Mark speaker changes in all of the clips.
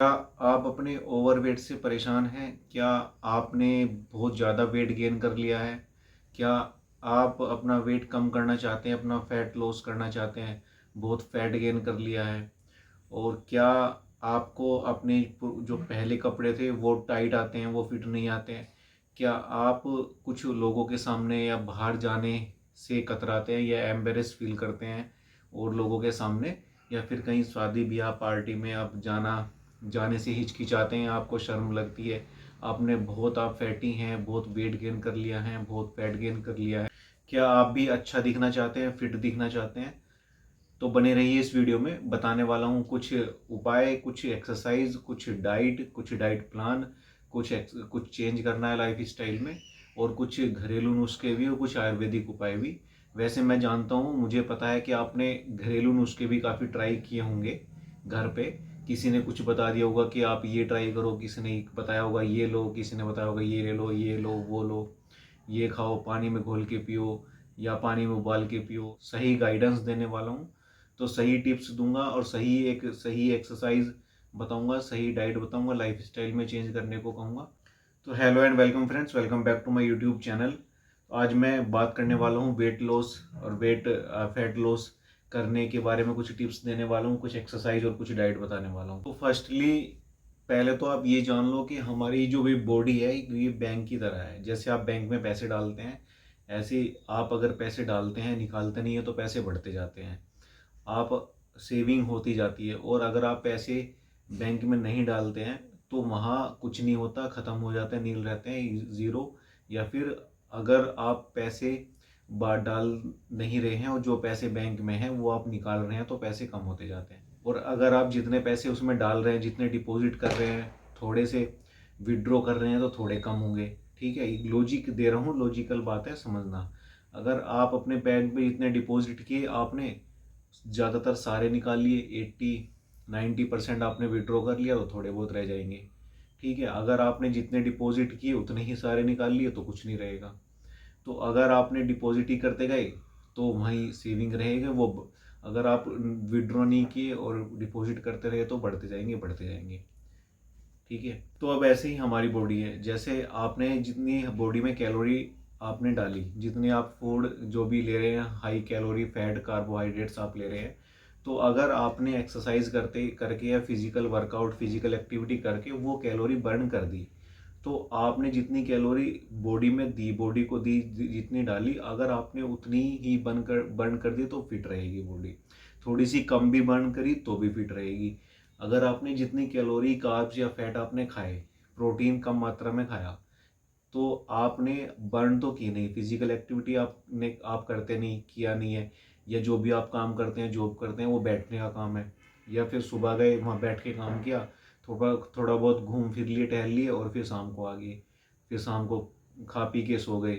Speaker 1: क्या आप अपने ओवरवेट से परेशान हैं? क्या आपने बहुत ज़्यादा वेट गेन कर लिया है? क्या आप अपना वेट कम करना चाहते हैं, अपना फैट लॉस करना चाहते हैं, बहुत फैट गेन कर लिया है? और क्या आपको अपने जो पहले कपड़े थे वो टाइट आते हैं, वो फिट नहीं आते हैं? क्या आप कुछ लोगों के सामने या बाहर जाने से कतराते हैं या एम्बेरस फील करते हैं और लोगों के सामने, या फिर कहीं शादी ब्याह पार्टी में आप जाने से हिचकिचाते हैं, आपको शर्म लगती है? आप फैटी हैं, बहुत वेट गेन कर लिया है, बहुत फैट गेन कर लिया है? क्या आप भी अच्छा दिखना चाहते हैं, फिट दिखना चाहते हैं? तो बने रहिए इस वीडियो में। बताने वाला हूँ कुछ उपाय, कुछ एक्सरसाइज, कुछ डाइट प्लान, कुछ चेंज करना है लाइफ स्टाइल में, और कुछ घरेलू नुस्खे भी और कुछ आयुर्वेदिक उपाय भी। वैसे मैं जानता हूँ, मुझे पता है कि आपने घरेलू नुस्खे भी काफ़ी ट्राई किए होंगे घर पे। किसी ने कुछ बता दिया होगा कि आप ये ट्राई करो, किसी ने बताया होगा ये लो, किसी ने बताया होगा ये ले लो, ये लो, वो लो, ये खाओ, पानी में घोल के पियो या पानी में उबाल के पियो। सही गाइडेंस देने वाला हूँ, तो सही टिप्स दूंगा और सही एक्सरसाइज बताऊंगा, सही डाइट बताऊंगा, लाइफ स्टाइल में चेंज करने को कहूँगा। तो hello and welcome friends, welcome back to my YouTube channel. आज मैं बात करने वाला हूँ वेट लॉस और फैट लॉस करने के बारे में। कुछ टिप्स देने वाला हूँ, कुछ एक्सरसाइज और कुछ डाइट बताने वाला हूँ। तो फर्स्टली पहले तो आप ये जान लो कि हमारी जो भी बॉडी है ये बैंक की तरह है। जैसे आप बैंक में पैसे डालते हैं, ऐसे आप अगर पैसे डालते हैं, निकालते नहीं है तो पैसे बढ़ते जाते हैं, आप सेविंग होती जाती है। और अगर आप पैसे बैंक में नहीं डालते हैं तो वहाँ कुछ नहीं होता, ख़त्म हो जाते हैं, नील रहते हैं, ज़ीरो। या फिर अगर आप पैसे बाहर डाल नहीं रहे हैं और जो पैसे बैंक में हैं वो आप निकाल रहे हैं तो पैसे कम होते जाते हैं। और अगर आप जितने पैसे उसमें डाल रहे हैं, जितने डिपॉजिट कर रहे हैं, थोड़े से विड्रॉ कर रहे हैं तो थोड़े कम होंगे। ठीक है, लॉजिक दे रहा हूँ, लॉजिकल बात है, समझना। अगर आप अपने बैंक में जितने डिपॉजिट किए, आपने ज़्यादातर सारे निकाल लिए, 80-90% आपने विड्रॉ कर लिया, तो थोड़े बहुत रह जाएंगे। ठीक है, अगर आपने जितने डिपॉजिट किए उतने ही सारे निकाल लिए तो कुछ नहीं रहेगा। तो अगर आपने डिपॉजिट ही करते गए तो वहीं सेविंग रहेगा वो। अगर आप विड्रॉ नहीं किए और डिपॉजिट करते रहे तो बढ़ते जाएंगे, बढ़ते जाएंगे। ठीक है, तो अब ऐसे ही हमारी बॉडी है। जैसे आपने जितनी बॉडी में कैलोरी आपने डाली, जितनी आप फूड जो भी ले रहे हैं, हाई कैलोरी फैट कार्बोहाइड्रेट्स आप ले रहे हैं, तो अगर आपने एक्सरसाइज करते करके या फिजिकल वर्कआउट, फिजिकल एक्टिविटी करके वो कैलोरी बर्न कर दी, तो आपने जितनी कैलोरी बॉडी में दी, बॉडी को दी, जितनी डाली, अगर आपने उतनी ही बर्न कर दी तो फिट रहेगी बॉडी। थोड़ी सी कम भी बर्न करी तो भी फिट रहेगी। अगर आपने जितनी कैलोरी, कार्ब्स या फैट आपने खाए, प्रोटीन कम मात्रा में खाया, तो आपने बर्न तो की नहीं, फिजिकल एक्टिविटी आप करते नहीं, किया नहीं है, या जो भी आप काम करते हैं, जॉब करते हैं, वो बैठने का काम है, या फिर सुबह गए वहाँ बैठ के काम किया, थोड़ा थोड़ा बहुत घूम फिर लिए, टहल लिए और फिर शाम को आ गए, फिर शाम को खा पी के सो गए।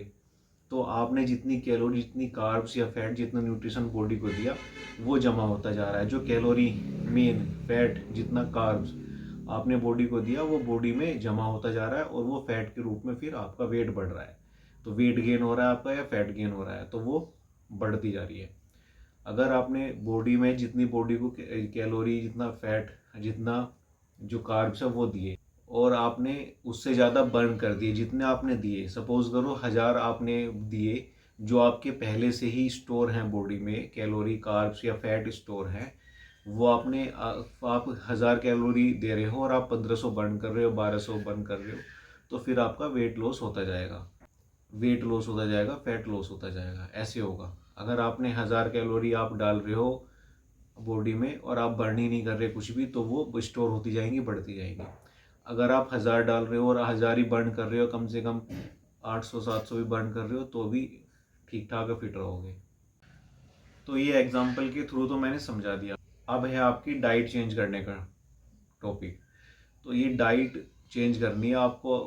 Speaker 1: तो आपने जितनी कैलोरी, जितनी कार्ब्स या फैट, जितना न्यूट्रिशन बॉडी को दिया, वो जमा होता जा रहा है। जो कैलोरी, मेन फैट, जितना कार्ब्स आपने बॉडी को दिया वो बॉडी में जमा होता जा रहा है और वो फैट के रूप में फिर आपका वेट बढ़ रहा है। तो वेट गेन हो रहा है आपका या फैट गेन हो रहा है, तो वो बढ़ती जा रही है। अगर आपने बॉडी में जितनी बॉडी को कैलोरी, जितना फैट, जितना जो कार्ब्स है वो दिए, और आपने उससे ज़्यादा बर्न कर दिए, जितने आपने दिए, सपोज करो 1000 आपने दिए, जो आपके पहले से ही स्टोर हैं बॉडी में, कैलोरी, कार्ब्स या फैट स्टोर है, वो आप 1000 कैलोरी दे रहे हो और आप 1500 बर्न कर रहे हो, 1200 बर्न कर रहे हो, तो फिर आपका वेट लॉस होता जाएगा, वेट लॉस होता जाएगा, फैट लॉस होता जाएगा। ऐसे होगा। अगर आपने 1000 कैलोरी आप डाल रहे हो बॉडी में और आप बर्न ही नहीं कर रहे कुछ भी, तो वो स्टोर होती जाएंगी, बढ़ती जाएंगी। अगर आप 1000 डाल रहे हो और 1000 ही बर्न कर रहे हो, कम से कम 800-700 भी बर्न कर रहे हो, तो भी ठीक ठाक फिट रहोगे। तो ये एग्जाम्पल के थ्रू तो मैंने समझा दिया। अब है आपकी डाइट चेंज करने का टॉपिक। तो ये डाइट चेंज करनी है आपको,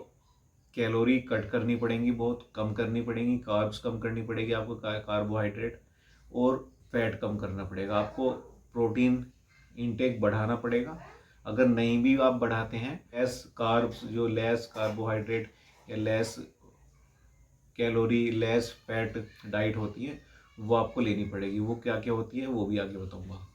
Speaker 1: कैलोरी कट करनी पड़ेंगी, बहुत कम करनी पड़ेंगी, कार्ब्स कम करनी पड़ेगी आपको, कार्बोहाइड्रेट, और फैट कम करना पड़ेगा आपको, प्रोटीन इनटेक बढ़ाना पड़ेगा। अगर नहीं भी आप बढ़ाते हैं, लेस कार्ब्स, जो लेस कार्बोहाइड्रेट या less calorie, less fat diet होती है, वो आपको लेनी पड़ेगी। वो क्या क्या होती है वो भी आगे बताऊंगा।